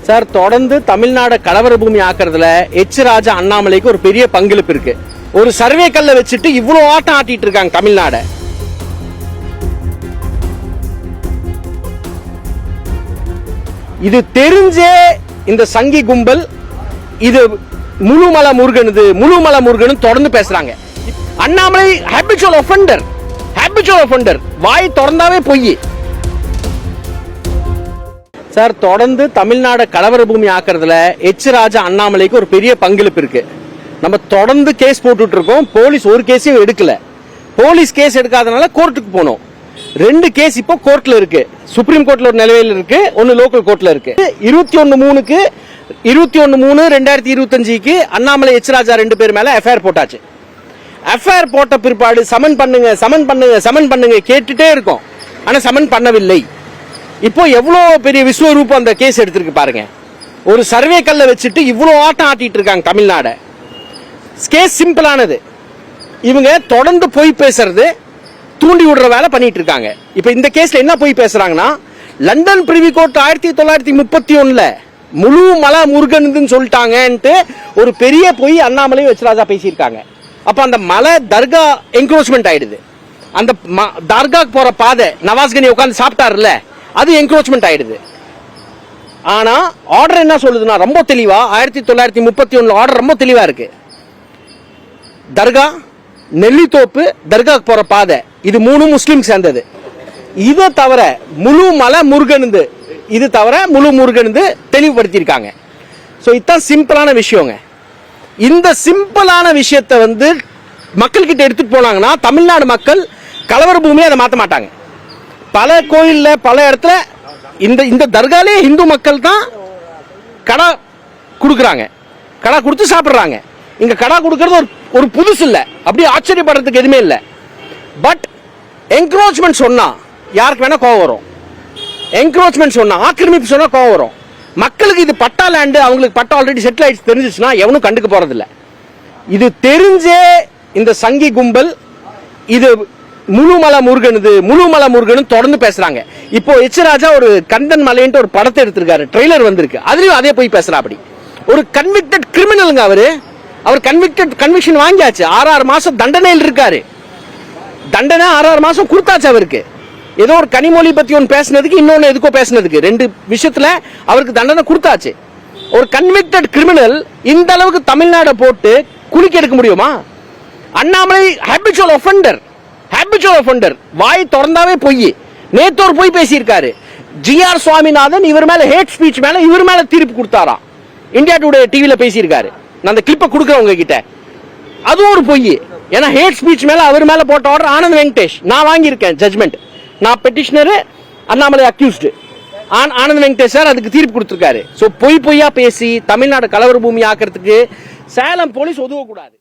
Sir தொடர்ந்து தமிழ்நாடு கலவர பூமி ஆக்குறதுல எச் ராஜா அண்ணாமலைக்கு ஒரு பெரிய பங்களிப்பு இருக்கு. ஒரு சர்வே கல்ல வச்சுட்டு இவ்வளவு ஆட்டம் ஆட்டிட்டு இருக்காங்க தமிழ்நாடு. இது தெரிஞ்சே இந்த சங்கி கும்பல் இது முழுமலை முருகன் தொடர்ந்து பேசுறாங்க. அண்ணாமலை ஹேபிச்சுவல் ஒஃபெண்டர், வாய் திறந்தாவே பொய். சார் தொடர்ந்து தமிழ்நாடு கலவர பூமி ஆக்குறதுல எச் ராஜா அண்ணாமலைக்கு ஒரு பெரிய பங்களிப்பு இருக்கு. நம்ம தொடர்ந்து கேஸ் போட்டுட்டு இருக்கோம். போலீஸ் ஒரு கேஸையும் எடுக்கல. போலீஸ் கேஸ் எடுக்காதனால கோர்ட்டுக்கு போனோம். 2 கேஸ் இப்போ கோர்ட்ல இருக்கு. சுப்ரீம் கோர்ட்ல ஒரு நிலையில் இருக்கு, ஒன்னு லோக்கல் கோர்ட்ல இருக்கு. 21/3/2025 அண்ணாமலை எச் ராஜா 2 பேர் மேல எஃப்ஐஆர் போட்டாச்சு. எஃப்ஐஆர் போட்ட பிற்பாடு சமன் பண்ணுங்க கேட்டுட்டே இருக்கோம். ஆனா சமன் பண்ணவில்லை. இப்போ எவ்வளவு பெரிய விஸ்வரூபம் அந்த கேஸ் எடுத்திருக்கு பாருங்க. ஒரு சர்வே கல்ல வச்சுட்டு இவ்வளவு ஆட்டம் ஆட்டிட்டு இருக்காங்க தமிழ்நாடு. கேஸ் சிம்பிளானது. இவங்க தொடர்ந்து போய் பேசுறது, தூண்டி விடுற வேலை பண்ணிட்டு இருக்காங்க. இப்ப இந்த கேஸ்ல என்ன போய் பேசுறாங்கன்னா, லண்டன் பிரிவி கோர்ட் 1931ல முழு மலை முருகன் சொல்லிட்டாங்கன்ட்டு ஒரு பெரிய பொய் அண்ணாமலை எச் ராஜா பேசியிருக்காங்க. அப்ப அந்த மலை தர்கா என்க்ரோச்மெண்ட் ஆயிடுது. அந்த தர்காக்கு போற பாதை நவாஸ்கனி உட்கார்ந்து சாப்பிட்டாருல்ல, அது என்க்ரோச்மெண்ட் ஆயிடுது. ஆனா ஆர்டர் என்ன சொல்லுதுன்னா ரொம்ப தெளிவா 1931 ஆர்டர் ரொம்ப தெளிவா இருக்கு. தர்கா, நெல்லித்தோப்பு, தர்காக்கு போற பாதை இது 3 முஸ்லிம் சேர்ந்தது. இதை தவிர முழு மலை முருகன் தெளிவுபடுத்தியிருக்காங்க. ஸோ இதுதான் சிம்பிளான விஷயங்க. இந்த சிம்பிளான விஷயத்தை மக்கள்கிட்ட எடுத்துட்டு போனாங்கன்னா தமிழ்நாடு மக்கள் கலவர பூமியை அதை மாற்ற மாட்டாங்க. பல கோயில்ல பல இடத்துல இந்த தர்காலே இந்து மக்கள் தான் கடா கொடுக்குறாங்க, கடா கொடுத்து சாப்பிட்றாங்க. இங்க கடா கொடுக்கறது ஒரு புதுசு இல்ல, அப்படியே ஆச்சரியப்படுறதுக்கு எதுவுமே இல்லை. பட் என்க்ரோச்மெண்ட் சொன்னா யாருக்கு வேணா கோவம் வரும். என்க்ரோச்மெண்ட் சொன்னா, ஆக்கிரமிப்பு சொன்னா கோவம் வரும். மக்களுக்கு இது பட்டா லேண்டு, அவங்களுக்கு பட்டா ஆல்ரெடி செட்டில் ஆயிடுச்சு தெரிஞ்சிச்சுன்னா எவனும் கண்டுக்க போறதில்ல. இது தெரிஞ்சே இந்த சங்கி கும்பல் இது முழுமலை முருகன் தொடர்ந்து பேசுறாங்க. இப்போ எச் ராஜா ஒரு கந்தன் மலைன்ட்டு ஒரு படத்தை எடுத்திருக்காரு, ட்ரெய்லர் வந்திருக்கு, அதுலயும் அதே போய் பேசுறா. அப்படி ஒரு கன்விக்டட் கிரிமினலுங்க அவர் கன்விக்ஷன் வாங்கியாச்சு. 6 மாசம் தண்டனையில் இருக்காரு. தண்டனை 6 மாசம் கொடுத்தாச்சு அவருக்கு. ஏதோ ஒரு கனிமொழி பத்தி ஒன்று பேசினதுக்கு, இன்னொன்னு எதுக்கோ பேசினதுக்கு, 2 விஷயத்துல அவருக்கு தண்டனை கொடுத்தாச்சு. ஒரு கன்விக்டட் கிரிமினல் இந்த அளவுக்கு தமிழ்நாடு போட்டு குலுக்கி எடுக்க முடியுமா? அண்ணாமலை ஹேபிச்சுவல் ஒஃபெண்டர், வாய் திறந்தாவே பொய். நேத்தோர் போய் பேசியிருக்காரு. GR சுவாமிநாதன் இவர் மேல ஹேட் ஸ்பீச் மேல இவர் மேல தீர்ப்பு கொடுத்தாராம். இந்தியா டுடே டிவில பேசியிருக்காரு. நான் அந்த கிளிப்பை கொடுக்குறவங்க கிட்ட. அதுவும் ஒரு பொய். ஏன்னா ஹேட் ஸ்பீச் மேல அவர் மேல போட்ட ஆர்டர் ஆனந்த் வெங்கடேஷ் நான் வாங்கியிருக்கேன் ஜட்மெண்ட். நான் petitioner, Annamalai accused. Anand Venkatesh sir அதுக்கு தீர்ப்பு கொடுத்திருக்காரு. சோ பொய்யா பேசி தமிழ்நாடு கலவர பூமி ஆக்கிறதுக்கு சேலம் போலீஸ் ஒதுவக்கூடாது.